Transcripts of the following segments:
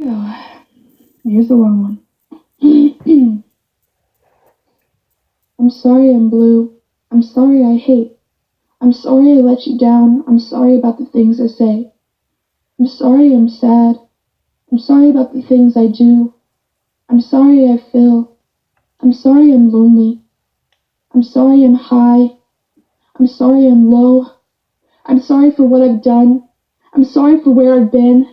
Oh, here's a long one. I'm sorry I'm blue. I'm sorry I hate. I'm sorry I let you down. I'm sorry about the things I say. I'm sorry I'm sad. I'm sorry about the things I do. I'm sorry I feel. I'm sorry I'm lonely. I'm sorry I'm high. I'm sorry I'm low. I'm sorry for what I've done. I'm sorry for where I've been.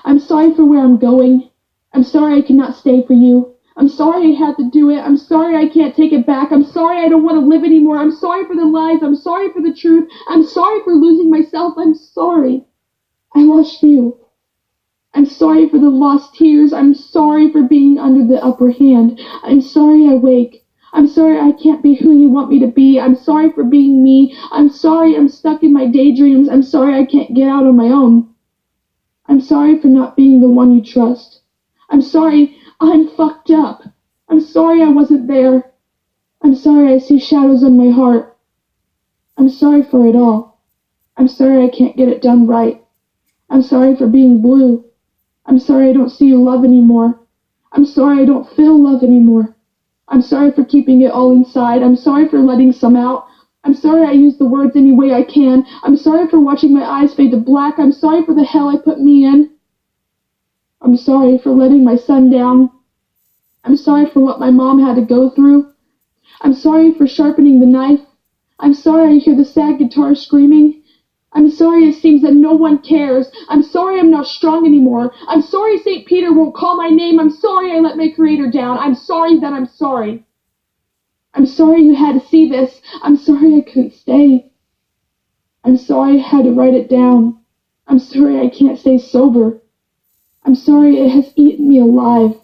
I'm sorry for where I'm going. I'm sorry I cannot stay for you. I'm sorry I had to do it. I'm sorry I can't take it back. I'm sorry I don't want to live anymore. I'm sorry for the lies. I'm sorry for the truth. I'm sorry for losing myself. I'm sorry I lost you. I'm sorry for the lost tears. I'm sorry for being under the upper hand. I'm sorry I wake. I'm sorry I can't be who you want me to be. I'm sorry for being me. I'm sorry I'm stuck in my daydreams. I'm sorry I can't get out on my own. I'm sorry for not being the one you trust. I'm sorry I'm fucked up. I'm sorry I wasn't there. I'm sorry I see shadows in my heart. I'm sorry for it all. I'm sorry I can't get it done right. I'm sorry for being blue. I'm sorry I don't see you love anymore. I'm sorry I don't feel love anymore. I'm sorry for keeping it all inside. I'm sorry for letting some out. I'm sorry I use the words any way I can. I'm sorry for watching my eyes fade to black. I'm sorry for the hell I put me in. I'm sorry for letting my son down. I'm sorry for what my mom had to go through. I'm sorry for sharpening the knife. I'm sorry I hear the sad guitar screaming. I'm sorry it seems that no one cares. I'm sorry I'm not strong anymore. I'm sorry St. Peter won't call my name. I'm sorry I let my creator down. I'm sorry that I'm sorry. I'm sorry you had to see this. I'm sorry I couldn't stay. I'm sorry I had to write it down. I'm sorry I can't stay sober. I'm sorry it has eaten me alive.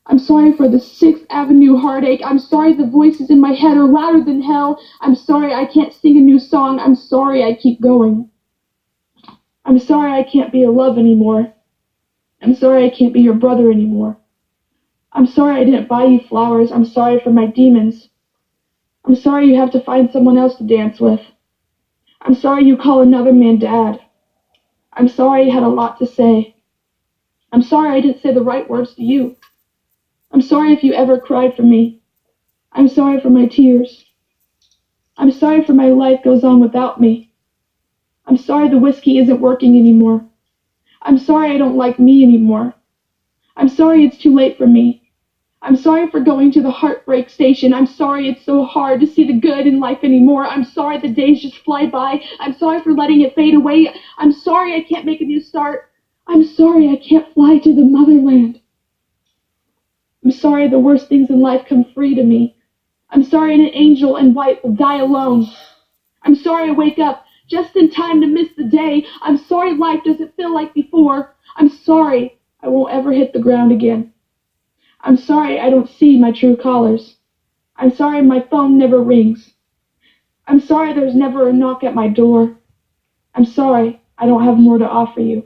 I'm sorry for the 6th Avenue heartache. I'm sorry the voices in my head are louder than hell. I'm sorry I can't sing a new song. I'm sorry I keep going. I'm sorry I can't be your love anymore. I'm sorry I can't be your brother anymore. I'm sorry I didn't buy you flowers. I'm sorry for my demons. I'm sorry you have to find someone else to dance with. I'm sorry you call another man dad. I'm sorry I had a lot to say. I'm sorry I didn't say the right words to you. I'm sorry if you ever cried for me. I'm sorry for my tears. I'm sorry for my life goes on without me. I'm sorry the whiskey isn't working anymore. I'm sorry I don't like me anymore. I'm sorry it's too late for me. I'm sorry for going to the heartbreak station. I'm sorry it's so hard to see the good in life anymore. I'm sorry the days just fly by. I'm sorry for letting it fade away. I'm sorry I can't make a new start. I'm sorry I can't fly to the motherland. I'm sorry the worst things in life come free to me. I'm sorry an angel in white will die alone. I'm sorry I wake up just in time to miss the day. I'm sorry life doesn't feel like before. I'm sorry I won't ever hit the ground again. I'm sorry I don't see my true colors. I'm sorry my phone never rings. I'm sorry there's never a knock at my door. I'm sorry I don't have more to offer you.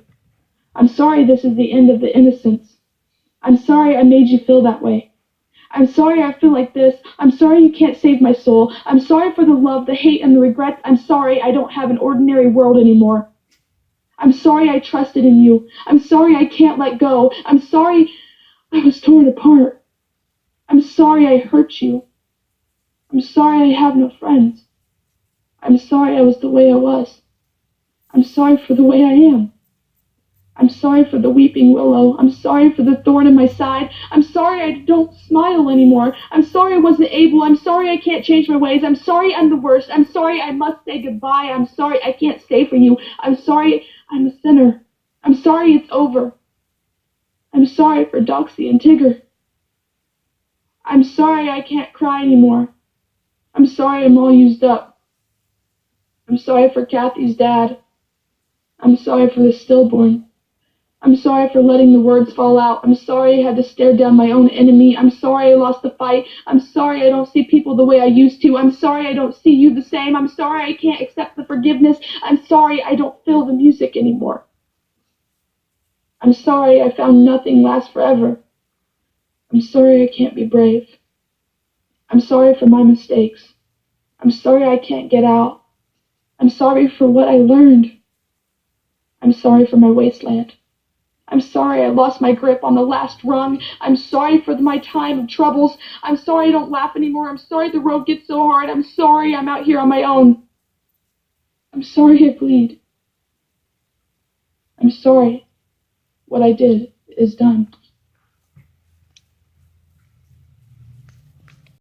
I'm sorry this is the end of the innocence. I'm sorry I made you feel that way. I'm sorry I feel like this. I'm sorry you can't save my soul. I'm sorry for the love, the hate, and the regrets. I'm sorry I don't have an ordinary world anymore. I'm sorry I trusted in you. I'm sorry I can't let go. I'm sorry I was torn apart. I'm sorry I hurt you. I'm sorry I have no friends. I'm sorry I was the way I was. I'm sorry for the way I am. I'm sorry for the weeping willow. I'm sorry for the thorn in my side. I'm sorry I don't smile anymore. I'm sorry I wasn't able. I'm sorry I can't change my ways. I'm sorry I'm the worst. I'm sorry I must say goodbye. I'm sorry I can't stay for you. I'm sorry I'm a sinner. I'm sorry it's over. I'm sorry for Doxy and Tigger. I'm sorry I can't cry anymore. I'm sorry I'm all used up. I'm sorry for Kathy's dad. I'm sorry for the stillborn. I'm sorry for letting the words fall out. I'm sorry I had to stare down my own enemy. I'm sorry I lost the fight. I'm sorry I don't see people the way I used to. I'm sorry I don't see you the same. I'm sorry I can't accept the forgiveness. I'm sorry I don't feel the music anymore. I'm sorry I found nothing lasts forever. I'm sorry I can't be brave. I'm sorry for my mistakes. I'm sorry I can't get out. I'm sorry for what I learned. I'm sorry for my wasteland. I'm sorry I lost my grip on the last rung. I'm sorry for my time of troubles. I'm sorry I don't laugh anymore. I'm sorry the road gets so hard. I'm sorry I'm out here on my own. I'm sorry I bleed. I'm sorry. What I did is done.